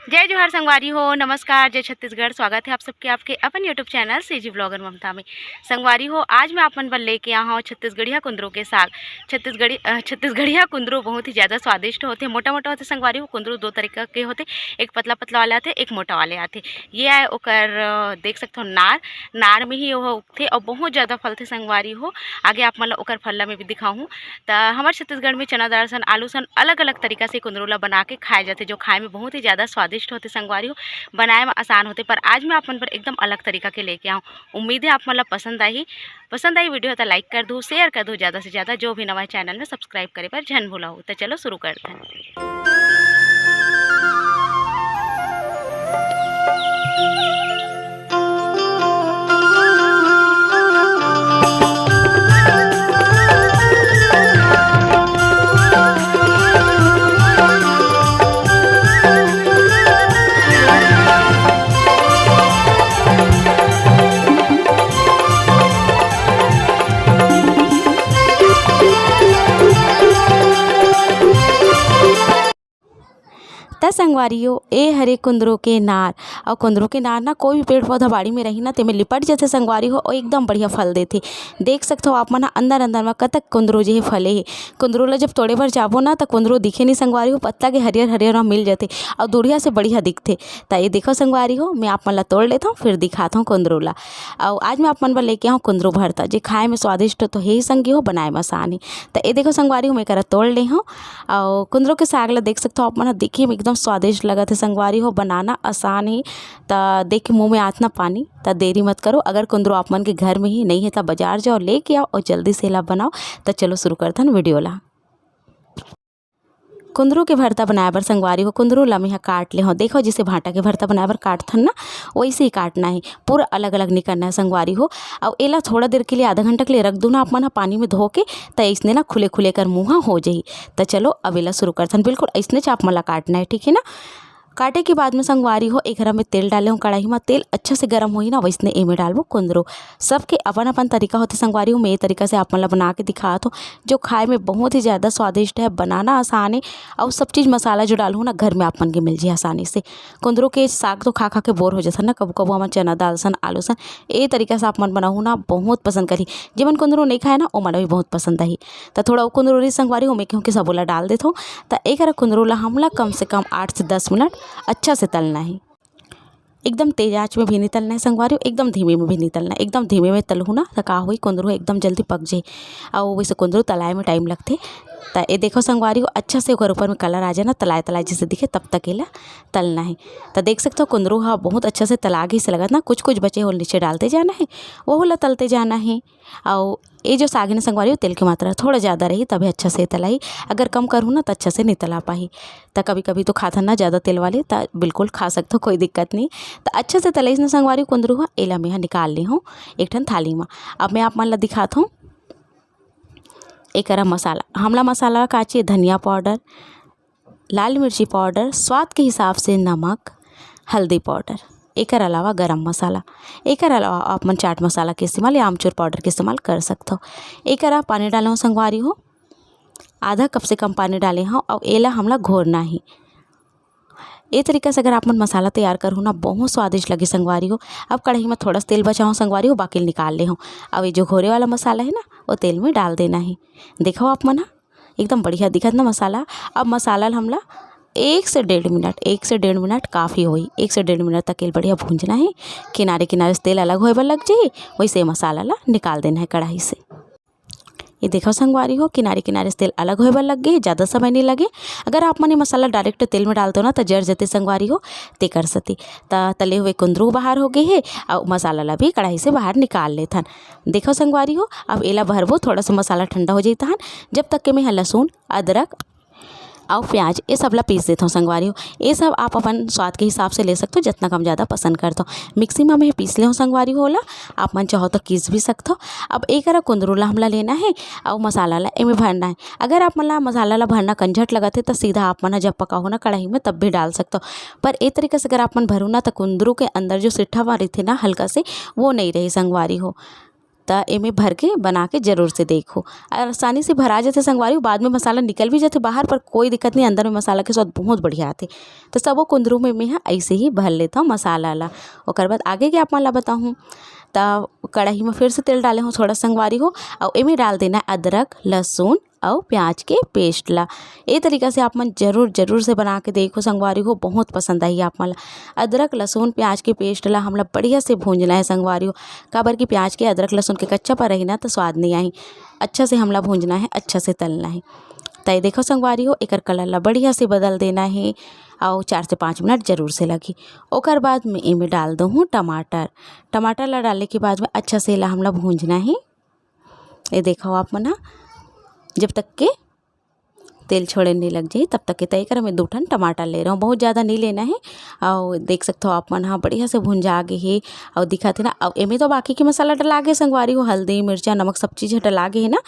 जय जोहार संगवारी हो। नमस्कार, जय छत्तीसगढ़। स्वागत है आप सबके आपके अपन यूट्यूब चैनल सीजी ब्लॉगर ममता में। संगवारी हो, आज मैं अपन बल लेके आया हूँ छत्तीसगढ़िया कुंदरू के साग। छत्तीसगढ़िया कुंदरू बहुत ही ज़्यादा स्वादिष्ट होते, मोटा मोटा होते। संगवारी हो, कुंदरू दो तरीका के होते, एक पतला पतला वाले आते, एक मोटा वाले आते। ये आए ओकर देख सकते हो नार नार में ही वो उगते और बहुत ज़्यादा फलते। संगवारी हो, आगे आप मतलब ओकर फल्ला में भी दिखाऊँ तो हमारे छत्तीसगढ़ में चना दाल सन आलू सन अलग अलग तरीका से कुंदरू ला बना के खाए जाते, जो खाए में बहुत ही ज़्यादा स्वादिष्ट होते। संगवारी हो, बनाए में आसान होते, पर आज मैं अपन पर एकदम अलग तरीका के लेके आऊँ। उम्मीद है आप मतलब पसंद आई वीडियो तो लाइक कर दो, शेयर कर दो ज़्यादा से ज़्यादा। जो भी नवा चैनल में सब्सक्राइब करे पर जन भूला हो। तो चलो शुरू करते हैं। त संगवारी हो, ए हरे कुंदरू के नार और कुंदरू के नार ना कोई भी पेड़ पौधा बाड़ी में रही ना तेमें लिपट जाते संगवारी हो और एकदम बढ़िया फल देते। देख सकते हो आप मन अंदर अंदर में कतक कुंदरू जे फले हे। कुंदरू ला जब तोड़े बर जाबो ना तो कुंदरू दिखे नहीं संगवारी हो, पत्ता के हरियर हरियर मिल जाते और दूरिया से बढ़िया दिखते। तो ये देखो संगवारी हो, मैं आप मन ला तोड़ लेता हूँ फिर दिखाता हूँ कुंदरू ला। और आज मैं आप मन बर लेके आऊँ कुंदरू भरता, जे खाए में स्वादिष्ट हो तो हे संगी हो, बनाए में आसान ही। तो ये देखो संगवारी हो, मैं करा तोड़ ले हूँ और कुंदरू के साग ला देख सकते हो आप मन दिखे में एकदम स्वादिष्ट लगा थे। संगवारी हो, बनाना आसान ही। तो देख के मुँह में आत ना पानी। तो देरी मत करो, अगर कुंदरू आप मन के घर में ही नहीं है तो बाजार जाओ लेके आओ और जल्दी से ला बनाओ। तो चलो शुरू करते हैं वीडियो ला। कुंदरू के भरता बनाए बर संगवारी हो, कुंदरू ला मैं काट ले हो। देखो जिसे भाटा के भरता बनाए बर काटथन ना वैसे ही काटना है, पूरा अलग अलग नहीं करना है संगवारी हो। और एला थोड़ा देर के लिए आधा घंटा के लिए रख दो ना आप मन पानी में धो के, तो इसने ना खुले खुले कर मुँह हो जाही। तो चलो अब एला शुरू करथन। बिल्कुल ऐसने चाप मला काटना है, ठीक है ना। काटे के बाद में संगवारी हो, एक में तेल डाले हूँ कढ़ाई में। तेल अच्छा से गर्म होई ना वैसने एमे डालबो कुंदरू। सबके अपन अपन तरीका होते संगवारी हो, मैं ये तरीका से आप मन ला बना के दिखात हूँ, जो खाए में बहुत ही ज़्यादा स्वादिष्ट है, बनाना आसान है। और सब चीज़ मसाला जो डालूँ ना घर में आप मन के मिल जाए आसानी से। कुंदरू के साग तो खा खा के बोर हो जाता ना, कबो कबो हम चना दाल सन आलू सन ये तरीका से आप मन बनाऊँ ना बहुत पसंद करी। जिमन कुंदरू नहीं खाए ना वो मन भी बहुत पसंद आई। तो थोड़ा कुंदरू रही संगवारी हो, मैं कहूँ कि सबोला डाल देता हूँ। तो एक कुंदरू ला हमला कम से कम 8 से 10 मिनट अच्छा से तलना है। एकदम तेज आंच में भी नहीं तलना है संगवारी हो, एकदम धीमे में भी नहीं तलना है। एकदम धीमे में तलहूँ ना तो का हुई कुंदरू एकदम जल्दी पक जाए और वैसे कुंदरू तलाए में टाइम लगते। तो ये देखो संगवारी हो, अच्छा से ओकर ऊपर में कलर आ जाए ना, तलाए तलाए जैसे दिखे तब तक एला तलना है। तो देख सकते हो कुंदरू हाँ बहुत अच्छा से तला गई से लगा ना, कुछ कुछ बचे हो नीचे डालते जाना है, वो ला तलते जाना है। और ये जो साग ने संगवारी हो तेल की मात्रा थोड़ा ज़्यादा रही तभी अच्छा से तलाई, अगर कम करूँ ना तो अच्छा से नहीं तला पाही। तो कभी कभी तो खाता ना ज़्यादा तेल वाले, तो बिल्कुल खा सकते हो, कोई दिक्कत नहीं। तो अच्छे से तलाई ने संगवारी कुंदरू हुआ एला में निकाल ली हूँ एक ठन थाली में। अब मैं आप मन ला दिखाता हूँ एक मसाला। हमला मसाला काची धनिया पाउडर, लाल मिर्ची पाउडर, स्वाद के हिसाब से नमक, हल्दी पाउडर, एक अलावा गरम मसाला, एक अलावा आप मन चाट मसाला के इस्तेमाल या आमचूर पाउडर के इस्तेमाल कर सकते हो। एक पानी डाला हूँ संगवारी हो, आधा कप से कम पानी डाले हूँ और एला हमला घोरना ही। ये तरीका से अगर आप मन मसाला तैयार करूँ ना बहुत स्वादिष्ट लगे संगवारी हो। अब कढ़ाई में थोड़ा सा तेल बचाऊँ संगवारी हो, बाकी निकाल ले हूँ। अब ये जो घोरे वाला मसाला है ना वो तेल में डाल देना है। देखो आप मन एकदम बढ़िया दिखत ना मसाला। अब मसाला हमला 1 से 1.5 मिनट काफ़ी होई। 1 से 1.5 मिनट तक बढ़िया भूंजना है। किनारे किनारे से तेल अलग होए बर लग जाए, वैसे मसाला ला निकाल देना है कढ़ाई से। ये देखो संगवारी हो, किनारे किनारे से तेल अलग होए बर लग गए, ज़्यादा समय नहीं लगे। अगर आप मने मसाला डायरेक्ट तेल में डाल दो ना तो जर जते संगवारी हो ते कर सती। तो तले हुए कुंदरू बाहर हो गए है और मसाला ला भी कढ़ाई से बाहर निकाल लेथन। देखो संगवारी हो, अब एला भरबो, थोड़ा सा मसाला ठंडा हो जाता है जब तक के मैं लहसुन अदरक और प्याज ये सब ला पीस देता हूँ संगवारी हो। ये सब आप अपन स्वाद के हिसाब से ले सकते हो, जितना कम ज़्यादा पसंद करते हो। मिक्सी में मैं पीस ले हूँ संगवारी होला, आप मन चाहो तो पीस भी सकते हो। अब एक कुंदरू ला हमला लेना है और मसाला ला एमें भरना है। अगर आप मन ला मसाला ला भरना कंझट लगत है तो सीधा आप मन जब पकाओ ना कढ़ाई में तब भी डाल सकते हो। पर एक तरीके से अगर आप मन भरो ना तो कुंदरू के अंदर जो सिट्ठा वाली थी ना हल्का से वो नहीं रही संगवारी हो। तो एमे भर के बना के ज़रूर से देखो। और आसानी से भरा जाते संगवारी, बाद में मसाला निकल भी जाते बाहर, पर कोई दिक्कत नहीं, अंदर में मसाला के स्वाद बहुत बढ़िया आते। तो सबो कुंदरू में मैं ऐसे ही भर लेता हूँ मसाला ला। ओकर बाद आगे के आप मन ला बताऊँ। तो कढ़ाई में फिर से तेल डाले हो थोड़ा संगवारी हो, और एमे डाल देना अदरक लहसुन और प्याज के पेस्ट ला। ये तरीका से आप मन जरूर से बना के देखो संगवारी हो, बहुत पसंद आई आप मन ला। अदरक लहसुन प्याज के पेस्ट ला हमला बढ़िया से भूंजना है संगवारी हो, काबर कि प्याज के अदरक लहसुन के कच्चा पर रही ना तो स्वाद नहीं आई। अच्छा से हमला भूंजना है, अच्छा से तलना है। तो देखो संगवारी हो, एकर कलर ला बढ़िया से बदल देना है, और 4 से 5 मिनट जरूर से लगी। ओकर बाद में इमें डाल दूँ टमाटर ला डालने के बाद में अच्छा से ला हमला भूंजना है। ये देखो आप मना, जब तक के तेल छोड़े नहीं लग जाए तब तक के तय कर। मैं 2 ठन टमाटर ले रहा हूँ, बहुत ज़्यादा नहीं लेना है। और देख सकते हो आप मन हाँ बढ़िया से भुंजा गे है, और दिखत है ना। और एमें तो बाकी के मसाला डला गे संगवारी हो, हल्दी मिर्चा नमक सब चीज़ डला गे है ना।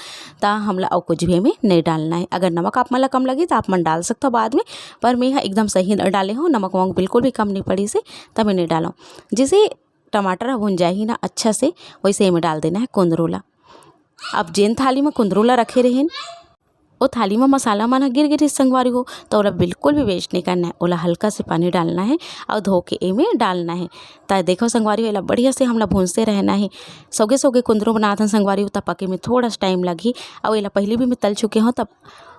तो हमला और कुछ भी हमें नहीं डालना है। अगर नमक आप मन ला कम लगे तो आप मन डाल सकते हो बाद में, पर मैं एकदम सही डाले हो, नमक वमक बिल्कुल भी कम नहीं पड़ी से, तब मैं नहीं डाला। जैसे टमाटर भुंजा ही ना अच्छा से, वैसे में डाल देना है कुंदरू ला। अब जेन थाली में कुंदरू ला रखे रहें, वो थाली में मसाला मन गिर गिर संगवारी हो, तो ओला बिल्कुल भी वेस्ट नहीं करना है। ओला हल्का से पानी डालना है और धो के एमें डालना है। तो देखो संगवारी हो, एला बढ़िया से हमला भूनते रहना है। सोगे सोगे कुंदरू बनात हन संगवारी हो, तब पके में थोड़ा सा टाइम लगी। और एला पहले भी मैं तल चुके हूँ, तब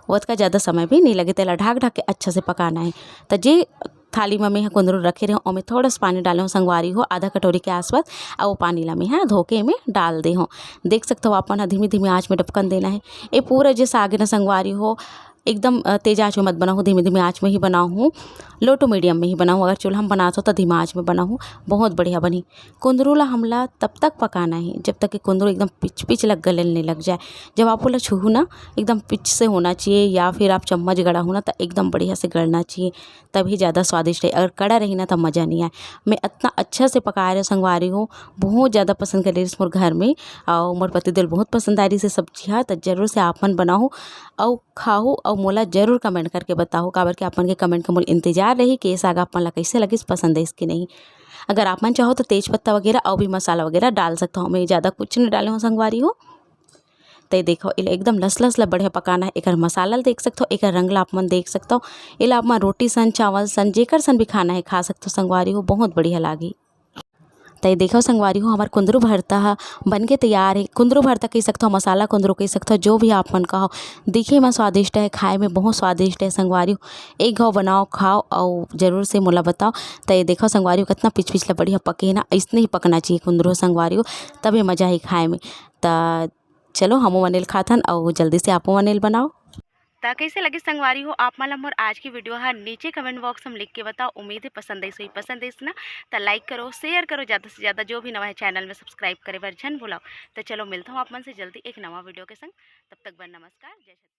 उसका ज़्यादा समय भी नहीं लगे। तेला ढाक ढाक के अच्छा से पकाना है। तो जे थाली में मैं कुंदरू रखे रहे और मैं थोड़ा सा पानी डाले हूँ संगवारी हो, आधा कटोरी के आसपास। और वो पानी ला मैं धो के में डाल दे हूँ। देख सकते हो आप मन धीमी धीमी आँच में ढक्कन देना है। ये पूरा जैसे आगे ना संगवारी हो, एकदम तेज आँच में मत बनाऊँ, धीमे धीमे आँच में ही बनाऊँ, लो टू मीडियम में ही बनाऊँ। अगर चूल्हा में बनाते हो तो धीमा आँच में बनाऊँ, बहुत बढ़िया बनी। कुंदरू ला हमला तब तक पकाना है जब तक कि कुंदरू एकदम पिच पिच लग गले नहीं लग जाए। जब आप ओला छूहू ना, एकदम पिच से होना चाहिए, या फिर आप चम्मच गड़ा हो ना तो एकदम बढ़िया से गड़ना चाहिए, तभी ज़्यादा स्वादिष्ट है। अगर कड़ा रही ना तो मज़ा नहीं आए। मैं इतना अच्छा से पका रहे संगवारी हूँ, बहुत ज़्यादा पसंद कर रही मोर घर में, और मोर पति दिल बहुत पसंद आ रही से सब्जियाँ। तो जरूर से आप मन बनाओ और खाओ, और मोला जरूर कमेंट करके बताओ, काबर के आप मन के कमेंट का मोल इंतजार रही कि ये साग आप मन ला कैसे लगिस, पसंद है इसकी नहीं। अगर आप मन चाहो तो तेज पत्ता वगैरह और भी मसाला वगैरह डाल सकता हूँ, मैं ज़्यादा कुछ नहीं डाले हूँ संगवारी हो। तो देखो इला एकदम लस लस ला बढ़िया पकाना है। एक मसाला देख सकते हो, एक रंग ला आप मन देख सकते हो। इला आप मन रोटी सन चावल सन जेकर सन भी खाना है खा सकते हो संगवारी हो, बहुत बढ़िया लागी। तो देखो संगवारी हो, हमार कुंदरू भरता बन के तैयार है। कुंदरू भरता कह सकते हो, मसाला कुंदरू कह सकते हो, जो भी आप मन कहो। दिखे में स्वादिष्ट है, खाए में बहुत स्वादिष्ट है संगवारी हो। एक घाव बनाओ खाओ और ज़रूर से मोला बताओ। तो ये देखो संगवारी हो कितना पिच पिछला बढ़िया पके है ना, इसने ही पकना चाहिए कुंदरू संगवारी हो, तभी मज़ा ही खाए में। तो चलो हमो मनेल खाथन, और जल्दी से आपो मनेल बनाओ। ता कैसे लगे संगवारी हो आप मन मोर आज की वीडियो है नीचे कमेंट बॉक्स में लिख के बताओ। उम्मीद है पसंद आई सही पसंद है ना, तो लाइक करो शेयर करो ज़्यादा से ज़्यादा। जो भी नवा है चैनल में सब्सक्राइब करे बर झन भुलाओ। तो चलो मिलता हूँ आप मन से जल्दी एक नवा वीडियो के संग, तब तक बर नमस्कार, जय श्री।